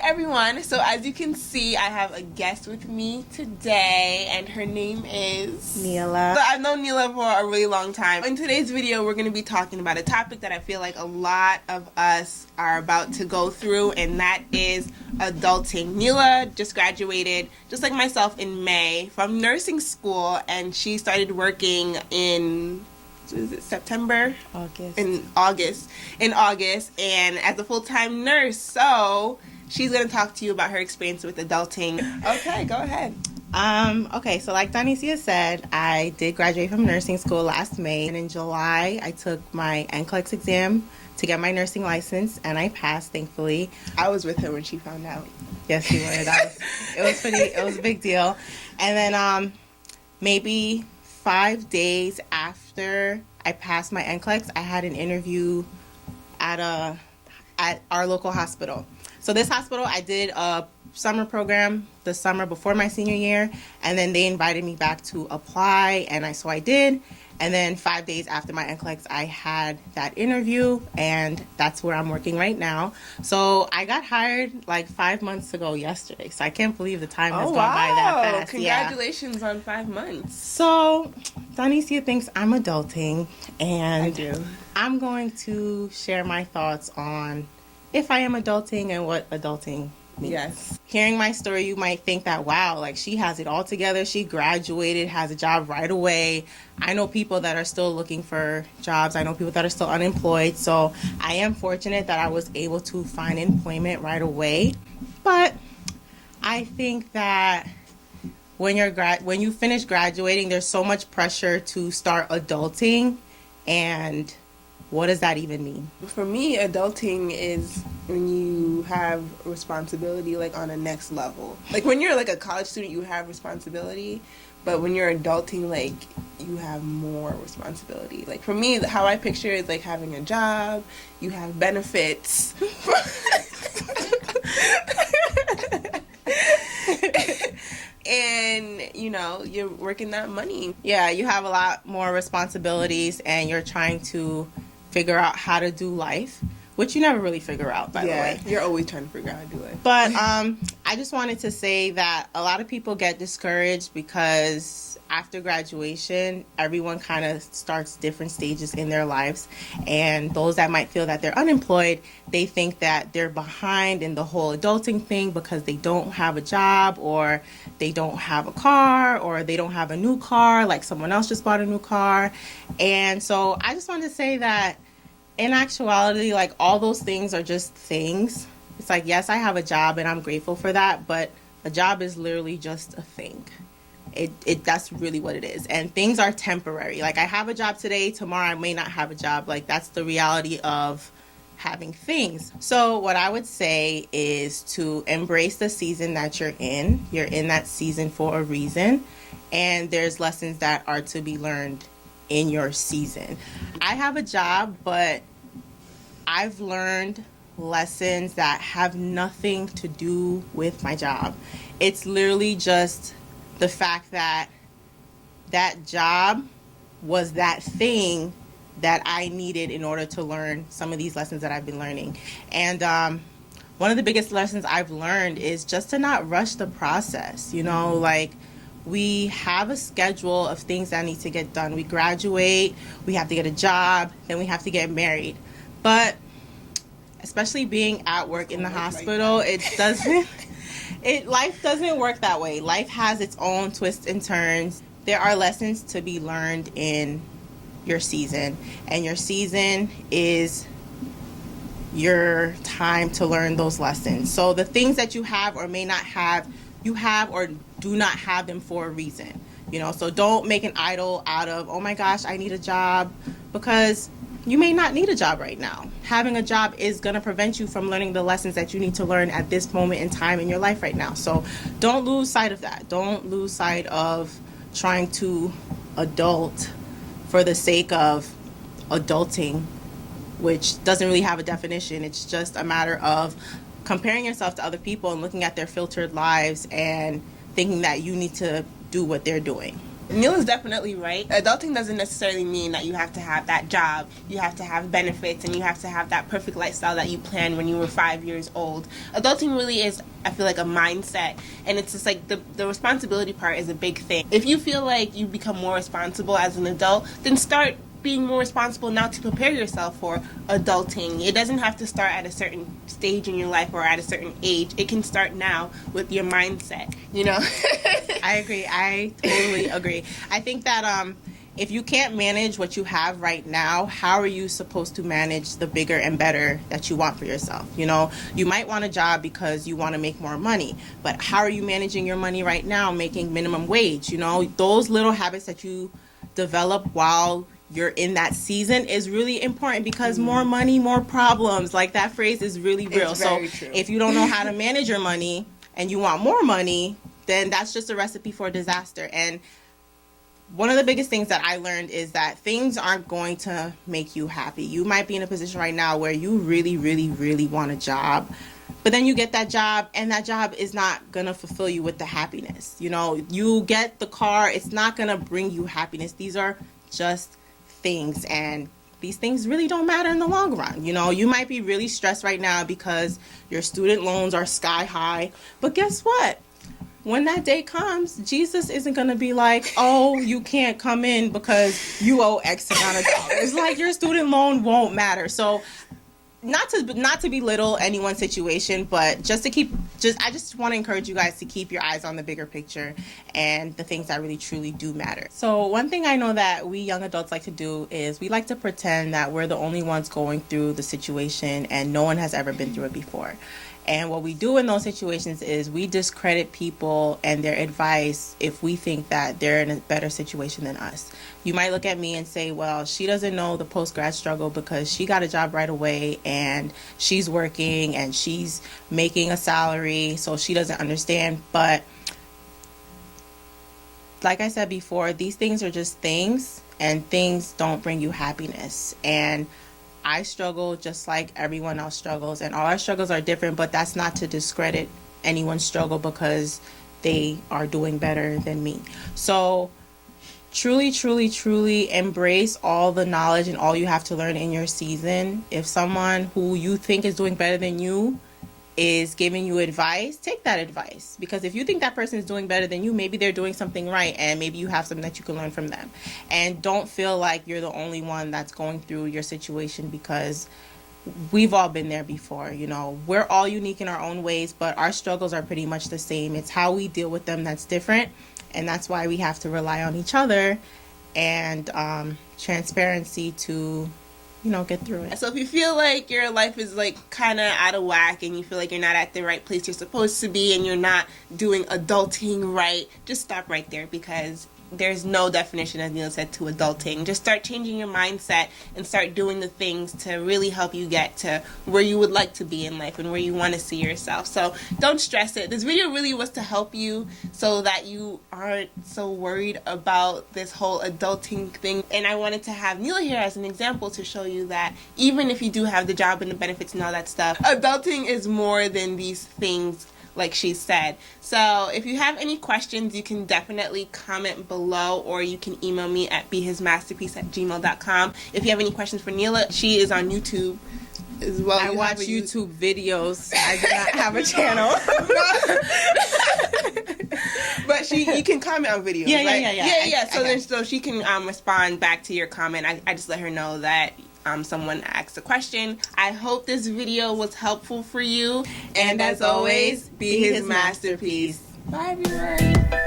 everyone. So as you can see, I have a guest with me today, and her name is Neila. So I've known Neila for a really long time. In today's video, we're going to be talking about a topic that I feel like a lot of us are about to go through, and that is adulting. Neila just graduated, just like myself, in May from nursing school, and she started working in September? In August, and as a full-time nurse. So she's gonna talk to you about her experience with adulting. Okay, go ahead. Okay, so like Donicia said, I did graduate from nursing school last May, and in July I took my NCLEX exam to get my nursing license, and I passed, thankfully. I was with her when she found out. Yes, you were. It was a big deal. And then maybe 5 days after I passed my NCLEX, I had an interview at our local hospital. So this hospital, I did a summer program the summer before my senior year, and then they invited me back to apply, and so I did. And then 5 days after my NCLEX, I had that interview, and that's where I'm working right now. So I got hired like 5 months ago yesterday, so I can't believe the time has gone by that fast. Congratulations on 5 months. So Donicia thinks I'm adulting, and I do. I'm going to share my thoughts on if I am adulting and what adulting means. Yes. Hearing my story, you might think that, wow, like she has it all together. She graduated, has a job right away. I know people that are still looking for jobs. I know people that are still unemployed. So I am fortunate that I was able to find employment right away. But I think that when you finish graduating, there's so much pressure to start adulting, and what does that even mean? For me, adulting is when you have responsibility like on a next level. Like when you're like a college student, you have responsibility, but when you're adulting, like you have more responsibility. Like for me, how I picture it is like having a job, you have benefits. And you're working that money. Yeah, you have a lot more responsibilities, and you're trying to figure out how to do life, which you never really figure out, by the way. You're always trying to figure out how to do life. But I just wanted to say that a lot of people get discouraged because after graduation, everyone kind of starts different stages in their lives, and those that might feel that they're unemployed, they think that they're behind in the whole adulting thing because they don't have a job, or they don't have a car, or they don't have a new car, like someone else just bought a new car. And so I just wanted to say that in actuality, like all those things are just things. It's like, yes, I have a job and I'm grateful for that, but a job is literally just a thing. That's really what it is. And things are temporary. Like I have a job today, tomorrow I may not have a job. Like that's the reality of having things. So what I would say is to embrace the season that you're in. You're in that season for a reason, and there's lessons that are to be learned in your season. I have a job, but I've learned lessons that have nothing to do with my job. It's literally just the fact that that job was that thing that I needed in order to learn some of these lessons that I've been learning. And one of the biggest lessons I've learned is just to not rush the process. Like we have a schedule of things that need to get done. We graduate, we have to get a job, then we have to get married. But especially being at work in the hospital, life doesn't work that way. Life has its own twists and turns. There are lessons to be learned in your season, and your season is your time to learn those lessons. So the things that you have or may not have, you have or do not have them for a reason. So don't make an idol out of, oh my gosh, I need a job, because you may not need a job right now. Having a job is going to prevent you from learning the lessons that you need to learn at this moment in time in your life right now. So don't lose sight of that. Don't lose sight of trying to adult for the sake of adulting, which doesn't really have a definition. It's just a matter of comparing yourself to other people and looking at their filtered lives and thinking that you need to do what they're doing. Neil is definitely right. Adulting doesn't necessarily mean that you have to have that job, you have to have benefits, and you have to have that perfect lifestyle that you planned when you were 5 years old. Adulting really is, I feel like, a mindset, and it's just like the responsibility part is a big thing. If you feel like you become more responsible as an adult, then start being more responsible now to prepare yourself for adulting. It doesn't have to start at a certain stage in your life or at a certain age. It can start now with your mindset, you know? I agree. I totally agree. I think that if you can't manage what you have right now, how are you supposed to manage the bigger and better that you want for yourself? You know, you might want a job because you want to make more money, but how are you managing your money right now, making minimum wage? You know, those little habits that you develop while you're in that season is really important, because more money, more problems. Like, that phrase is really real. It's so very true. If you don't know how to manage your money and you want more money, then that's just a recipe for disaster. And one of the biggest things that I learned is that things aren't going to make you happy. You might be in a position right now where you really, really, really want a job, but then you get that job and that job is not going to fulfill you with the happiness. You know, you get the car, it's not going to bring you happiness. These are just things, and these things really don't matter in the long run. You know, you might be really stressed right now because your student loans are sky high, but guess what? When that day comes, Jesus isn't going to be like, oh, you can't come in because you owe X amount of dollars. Like, your student loan won't matter. So not to belittle anyone's situation, but I just want to encourage you guys to keep your eyes on the bigger picture and the things that really truly do matter. So one thing I know that we young adults like to do is we like to pretend that we're the only ones going through the situation and no one has ever been through it before. And what we do in those situations is we discredit people and their advice if we think that they're in a better situation than us. You might look at me and say, well, she doesn't know the post-grad struggle because she got a job right away and she's working and she's making a salary, so she doesn't understand. But like I said before, these things are just things, and things don't bring you happiness. And I struggle just like everyone else struggles, and all our struggles are different, but that's not to discredit anyone's struggle because they are doing better than me. So truly, truly, truly embrace all the knowledge and all you have to learn in your season. If someone who you think is doing better than you is giving you advice, take that advice, because if you think that person is doing better than you, maybe they're doing something right, and maybe you have something that you can learn from them. And don't feel like you're the only one that's going through your situation, because we've all been there before. You know, we're all unique in our own ways, but our struggles are pretty much the same. It's how we deal with them that's different, and that's why we have to rely on each other and transparency to, you know, get through it. So if you feel like your life is like kind of out of whack and you feel like you're not at the right place you're supposed to be and you're not doing adulting right, just stop right there, because there's no definition, as Neil said, to adulting. Just start changing your mindset and start doing the things to really help you get to where you would like to be in life and where you want to see yourself. So don't stress it. This video really was to help you so that you aren't so worried about this whole adulting thing. And I wanted to have Neila here as an example to show you that even if you do have the job and the benefits and all that stuff, adulting is more than these things, like she said. So if you have any questions, you can definitely comment below, or you can email me at behismasterpiece@gmail.com. If you have any questions for Neila, she is on YouTube as well. I watch YouTube videos. I do not have a channel. But you can comment on videos, Yeah, right? yeah. So she can respond back to your comment. I just let her know that someone asked a question. I hope this video was helpful for you. And as always, be his masterpiece. Bye, everyone.